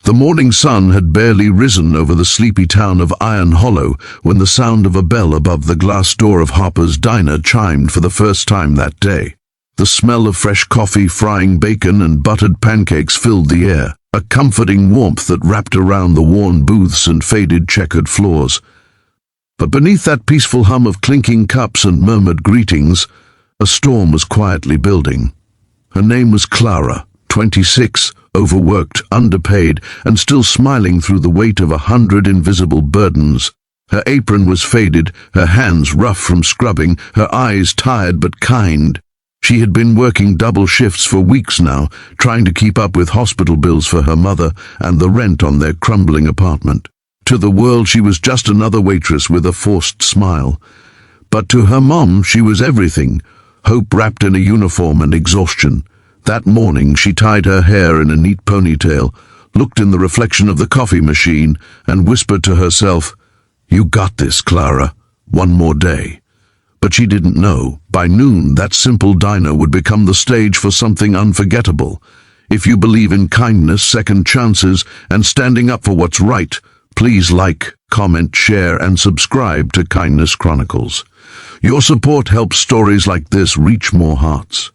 The morning sun had barely risen over the sleepy town of Iron Hollow when the sound of a bell above the glass door of Harper's Diner chimed for the first time that day. The smell of fresh coffee, frying bacon, and buttered pancakes filled the air, a comforting warmth that wrapped around the worn booths and faded checkered floors. But beneath that peaceful hum of clinking cups and murmured greetings, a storm was quietly building. Her name was Clara, 26, overworked, underpaid, and still smiling through the weight of 100 invisible burdens. Her apron was faded, her hands rough from scrubbing, her eyes tired but kind. She had been working double shifts for weeks now, trying to keep up with hospital bills for her mother and the rent on their crumbling apartment. To the world, she was just another waitress with a forced smile. But to her mom, she was everything, hope wrapped in a uniform and exhaustion. That morning, she tied her hair in a neat ponytail, looked in the reflection of the coffee machine, and whispered to herself, "You got this, Clara. One more day." But she didn't know, by noon, that simple diner would become the stage for something unforgettable. If you believe in kindness, second chances, and standing up for what's right, please like, comment, share, and subscribe to Kindness Chronicles. Your support helps stories like this reach more hearts.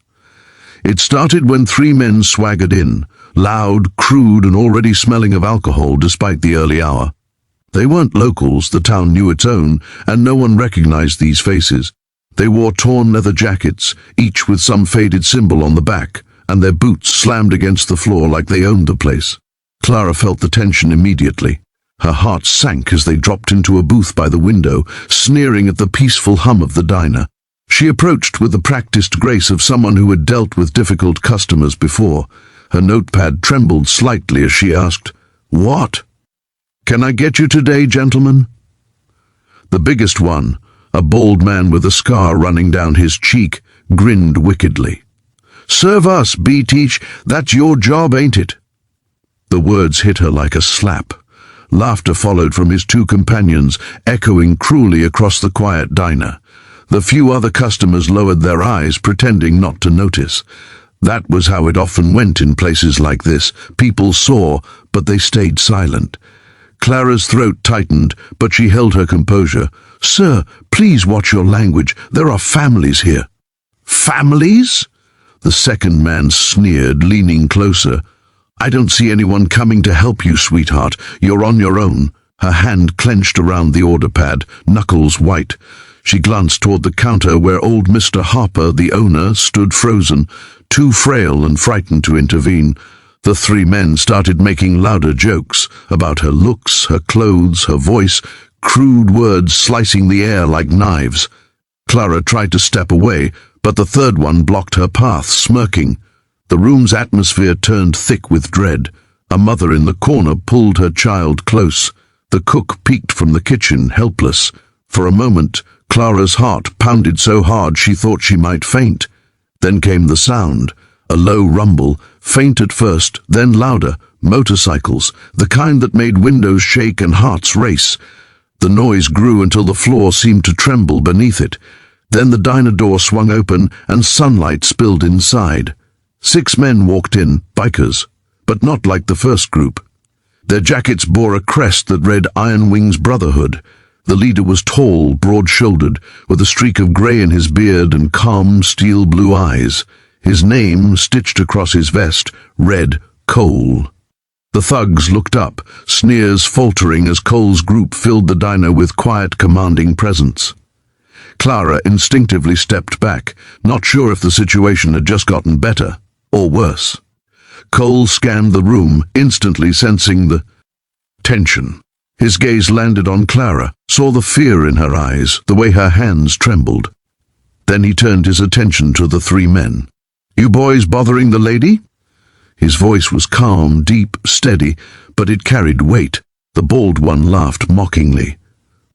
It started when 3 men swaggered in, loud, crude, and already smelling of alcohol despite the early hour. They weren't locals, the town knew its own, and no one recognized these faces. They wore torn leather jackets, each with some faded symbol on the back, and their boots slammed against the floor like they owned the place. Clara felt the tension immediately. Her heart sank as they dropped into a booth by the window, sneering at the peaceful hum of the diner. She approached with the practiced grace of someone who had dealt with difficult customers before. Her notepad trembled slightly as she asked, "What can I get you today, gentlemen?" The biggest one, a bald man with a scar running down his cheek, grinned wickedly. "Serve us, Btch. That's your job, ain't it?" The words hit her like a slap. Laughter followed from his 2 companions, echoing cruelly across the quiet diner. The few other customers lowered their eyes, pretending not to notice. That was how it often went in places like this. People saw, but they stayed silent. Clara's throat tightened, but she held her composure. "Sir, please watch your language. There are families here." "Families?" The second man sneered, leaning closer. "I don't see anyone coming to help you, sweetheart. You're on your own." Her hand clenched around the order pad, knuckles white. She glanced toward the counter where old Mr. Harper, the owner, stood frozen, too frail and frightened to intervene. The 3 men started making louder jokes about her looks, her clothes, her voice, crude words slicing the air like knives. Clara tried to step away, but the third one blocked her path, smirking. The room's atmosphere turned thick with dread. A mother in the corner pulled her child close. The cook peeked from the kitchen, helpless. For a moment, Clara's heart pounded so hard she thought she might faint. Then came the sound, a low rumble, faint at first, then louder. Motorcycles, the kind that made windows shake and hearts race. The noise grew until the floor seemed to tremble beneath it. Then the diner door swung open and sunlight spilled inside. 6 men walked in, bikers, but not like the first group. Their jackets bore a crest that read Iron Wings Brotherhood. The leader was tall, broad-shouldered, with a streak of grey in his beard and calm, steel-blue eyes. His name, stitched across his vest, read Cole. The thugs looked up, sneers faltering as Cole's group filled the diner with quiet, commanding presence. Clara instinctively stepped back, not sure if the situation had just gotten better, or worse. Cole scanned the room, instantly sensing the tension. His gaze landed on Clara, saw the fear in her eyes, the way her hands trembled. Then he turned his attention to the 3 men. "You boys bothering the lady?" His voice was calm, deep, steady, but it carried weight. The bald one laughed mockingly.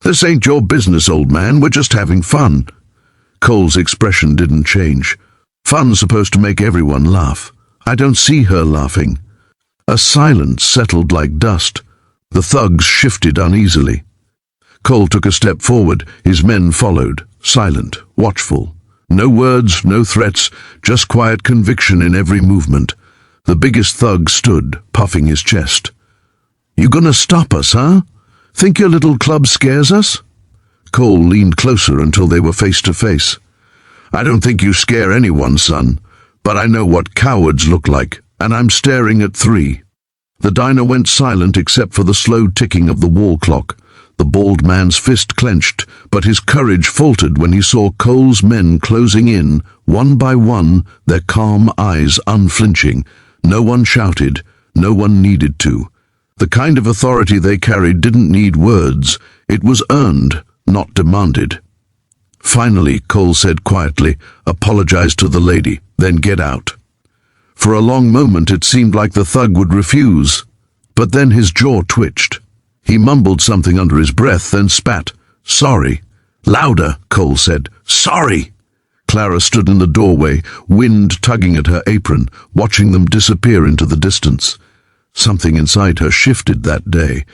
"This ain't your business, old man. We're just having fun." Cole's expression didn't change. Fun's supposed to make everyone laugh. I don't see her laughing. A silence settled like dust. The thugs shifted uneasily. Cole took a step forward. His men followed, silent, watchful. No words, no threats, just quiet conviction in every movement. The biggest thug stood, puffing his chest. You gonna stop us, huh? Think your little club scares us? Cole leaned closer until they were face to face. I don't think you scare anyone, son, but I know what cowards look like, and I'm staring at 3. The diner went silent except for the slow ticking of the wall clock. The bald man's fist clenched, but his courage faltered when he saw Cole's men closing in, one by one, their calm eyes unflinching. No one shouted, no one needed to. The kind of authority they carried didn't need words. It was earned, not demanded. Finally, Cole said quietly, apologize to the lady, then get out. For a long moment it seemed like the thug would refuse, but then his jaw twitched. He mumbled something under his breath, then spat. Sorry. Louder, Cole said. Sorry. Clara stood in the doorway, wind tugging at her apron, watching them disappear into the distance. Something inside her shifted that day,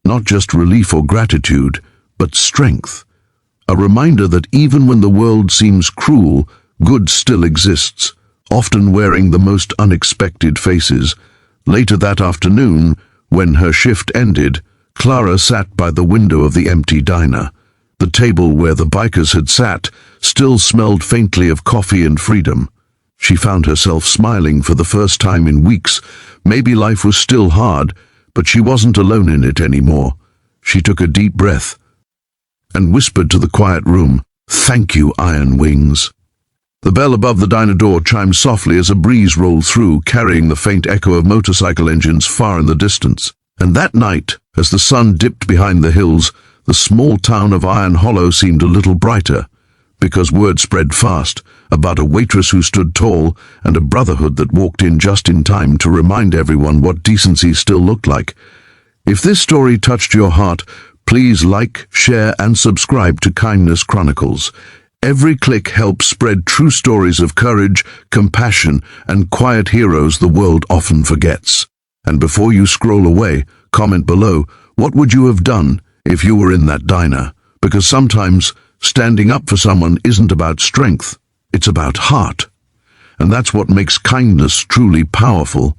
not just relief or gratitude, but strength. A reminder that even when the world seems cruel, good still exists, often wearing the most unexpected faces. Later that afternoon, when her shift ended, Clara sat by the window of the empty diner. The table where the bikers had sat still smelled faintly of coffee and freedom. She found herself smiling for the first time in weeks. Maybe life was still hard, but she wasn't alone in it anymore. She took a deep breath and whispered to the quiet room, "Thank you, Iron Wings." The bell above the diner door chimed softly as a breeze rolled through, carrying the faint echo of motorcycle engines far in the distance. And that night, as the sun dipped behind the hills, the small town of Iron Hollow seemed a little brighter, because word spread fast about a waitress who stood tall and a brotherhood that walked in just in time to remind everyone what decency still looked like. If this story touched your heart, please like, share, and subscribe to Kindness Chronicles. Every click helps spread true stories of courage, compassion, and quiet heroes the world often forgets. And before you scroll away, comment below, what would you have done if you were in that diner? Because sometimes standing up for someone isn't about strength, it's about heart. And that's what makes kindness truly powerful.